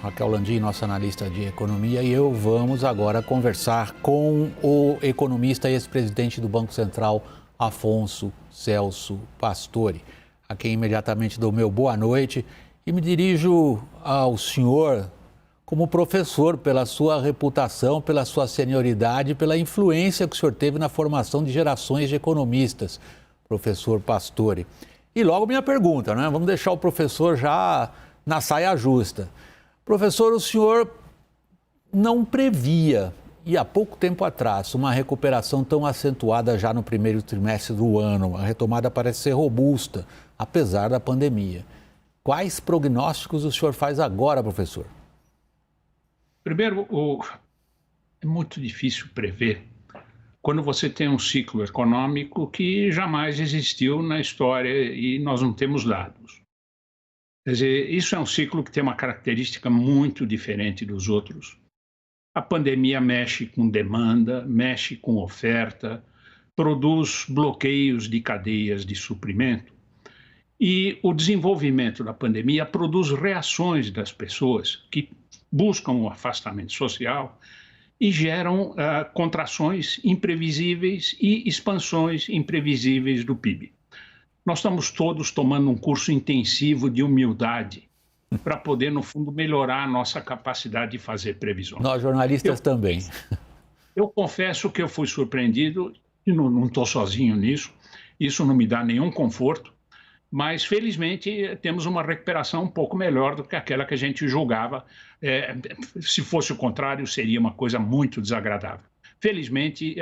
Raquel Landim, nossa analista de economia, e eu vamos agora conversar com o economista e ex-presidente do Banco Central, Afonso Celso Pastore, a quem imediatamente dou meu boa noite e me dirijo ao senhor como professor pela sua reputação, pela sua senioridade, pela influência que o senhor teve na formação de gerações de economistas, professor Pastore. E logo minha pergunta, né? Vamos deixar o professor já na saia justa. Professor, o senhor não previa, e há pouco tempo atrás, uma recuperação tão acentuada já no primeiro trimestre do ano. A retomada parece ser robusta, apesar da pandemia. Quais prognósticos o senhor faz agora, professor? Primeiro, é muito difícil prever quando você tem um ciclo econômico que jamais existiu na história e nós não temos dados. Quer dizer, isso é um ciclo que tem uma característica muito diferente dos outros. A pandemia mexe com demanda, mexe com oferta, produz bloqueios de cadeias de suprimento. E o desenvolvimento da pandemia produz reações das pessoas que buscam o afastamento social e geram contrações imprevisíveis e expansões imprevisíveis do PIB. Nós estamos todos tomando um curso intensivo de humildade para poder, no fundo, melhorar a nossa capacidade de fazer previsões. Nós jornalistas também. Eu confesso que eu fui surpreendido, e não estou sozinho nisso, isso não me dá nenhum conforto, mas, felizmente, temos uma recuperação um pouco melhor do que aquela que a gente julgava. Se fosse o contrário, seria uma coisa muito desagradável. Felizmente,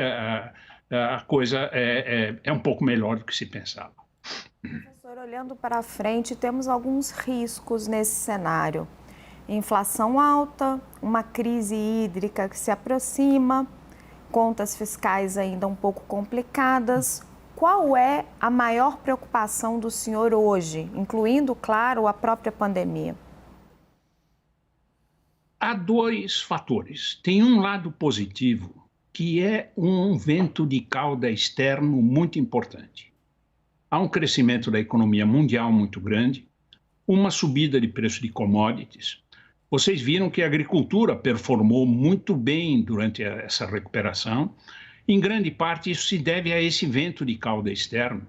a coisa é um pouco melhor do que se pensava. Professor, olhando para frente, temos alguns riscos nesse cenário. Inflação alta, uma crise hídrica que se aproxima, contas fiscais ainda um pouco complicadas. Qual é a maior preocupação do senhor hoje, incluindo, claro, a própria pandemia? Há dois fatores. Tem um lado positivo, que é um vento de cauda externo muito importante. Há um crescimento da economia mundial muito grande, uma subida de preço de commodities. Vocês viram que a agricultura performou muito bem durante essa recuperação. Em grande parte, isso se deve a esse vento de cauda externo,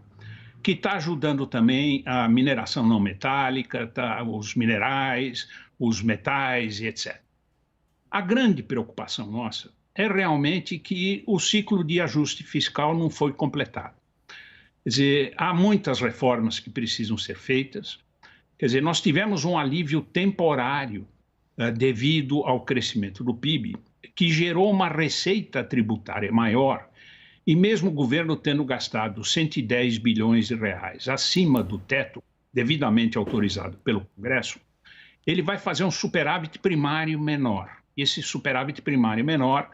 que está ajudando também a mineração não metálica, os minerais, os metais e etc. A grande preocupação nossa é realmente que o ciclo de ajuste fiscal não foi completado. Quer dizer, há muitas reformas que precisam ser feitas. Quer dizer, nós tivemos um alívio temporário devido ao crescimento do PIB, que gerou uma receita tributária maior, e mesmo o governo tendo gastado 110 bilhões de reais acima do teto, devidamente autorizado pelo Congresso, ele vai fazer um superávit primário menor. Esse superávit primário menor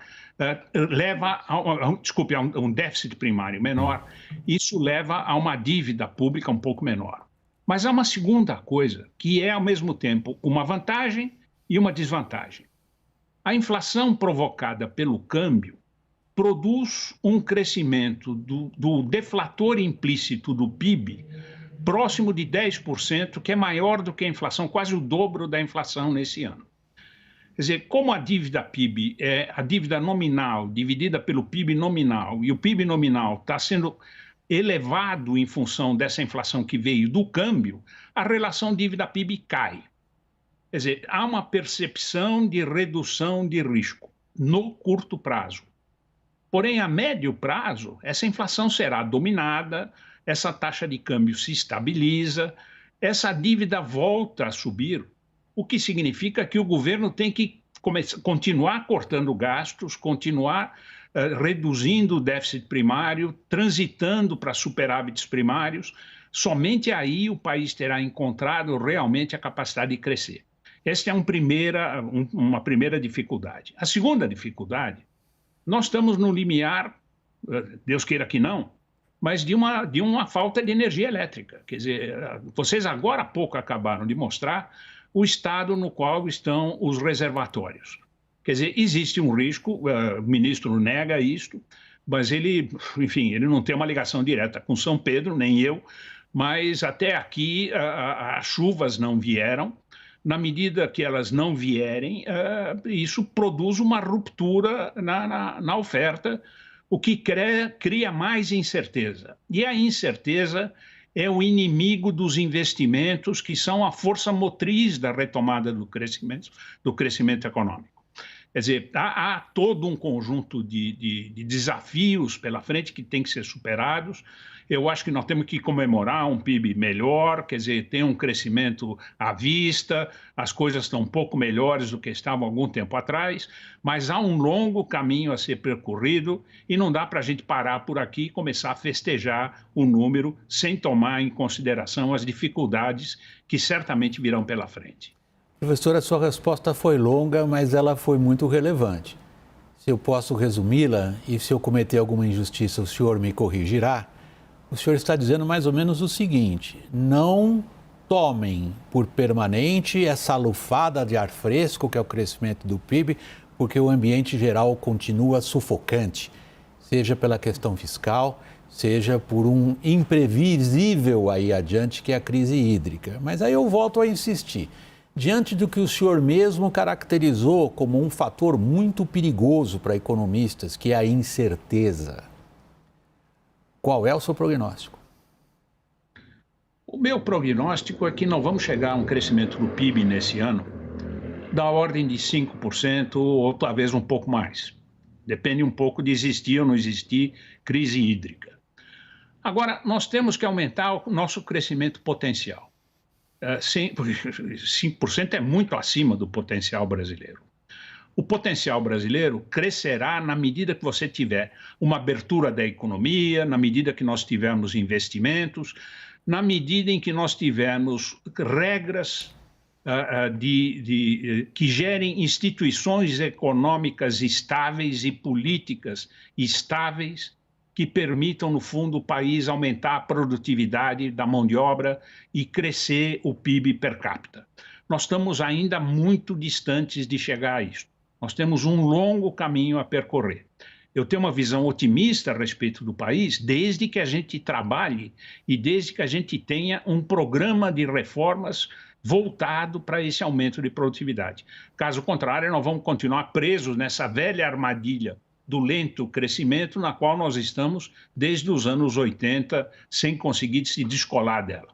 leva a um déficit primário menor, isso leva a uma dívida pública um pouco menor. Mas há uma segunda coisa, que é, ao mesmo tempo, uma vantagem e uma desvantagem. A inflação provocada pelo câmbio produz um crescimento do deflator implícito do PIB próximo de 10%, que é maior do que a inflação, quase o dobro da inflação nesse ano. Quer dizer, como a dívida PIB é a dívida nominal dividida pelo PIB nominal, e o PIB nominal está sendo elevado em função dessa inflação que veio do câmbio, a relação dívida-PIB cai. Quer dizer, há uma percepção de redução de risco no curto prazo. Porém, a médio prazo, essa inflação será dominada, essa taxa de câmbio se estabiliza, essa dívida volta a subir, o que significa que o governo tem que continuar cortando gastos, continuar reduzindo o déficit primário, transitando para superávites primários. Somente aí o país terá encontrado realmente a capacidade de crescer. Esta é uma primeira dificuldade. A segunda dificuldade, nós estamos no limiar, Deus queira que não, mas de uma falta de energia elétrica. Quer dizer, vocês agora há pouco acabaram de mostrar o estado no qual estão os reservatórios. Quer dizer, existe um risco, o ministro nega isto, mas ele não tem uma ligação direta com São Pedro, nem eu, mas até aqui as chuvas não vieram, Na medida que elas não vierem, isso produz uma ruptura na oferta, o que cria mais incerteza. E a incerteza é o inimigo dos investimentos, que são a força motriz da retomada do crescimento econômico. Quer dizer, há todo um conjunto de desafios pela frente que tem que ser superados. Eu acho que nós temos que comemorar um PIB melhor, quer dizer, tem um crescimento à vista, as coisas estão um pouco melhores do que estavam algum tempo atrás, mas há um longo caminho a ser percorrido e não dá para a gente parar por aqui e começar a festejar o número sem tomar em consideração as dificuldades que certamente virão pela frente. Professora, sua resposta foi longa, mas ela foi muito relevante. Se eu posso resumi-la e se eu cometer alguma injustiça, o senhor me corrigirá. O senhor está dizendo mais ou menos o seguinte: não tomem por permanente essa lufada de ar fresco, que é o crescimento do PIB, porque o ambiente geral continua sufocante, seja pela questão fiscal, seja por um imprevisível aí adiante, que é a crise hídrica. Mas aí eu volto a insistir. Diante do que o senhor mesmo caracterizou como um fator muito perigoso para economistas, que é a incerteza, qual é o seu prognóstico? O meu prognóstico é que nós vamos chegar a um crescimento do PIB nesse ano da ordem de 5% ou talvez um pouco mais. Depende um pouco de existir ou não existir crise hídrica. Agora, nós temos que aumentar o nosso crescimento potencial. 5% é muito acima do potencial brasileiro. O potencial brasileiro crescerá na medida que você tiver uma abertura da economia, na medida que nós tivermos investimentos, na medida em que nós tivermos regras que gerem instituições econômicas estáveis e políticas estáveis, que permitam, no fundo, o país aumentar a produtividade da mão de obra e crescer o PIB per capita. Nós estamos ainda muito distantes de chegar a isso. Nós temos um longo caminho a percorrer. Eu tenho uma visão otimista a respeito do país, desde que a gente trabalhe e desde que a gente tenha um programa de reformas voltado para esse aumento de produtividade. Caso contrário, nós vamos continuar presos nessa velha armadilha do lento crescimento na qual nós estamos desde os anos 80, sem conseguir se descolar dela.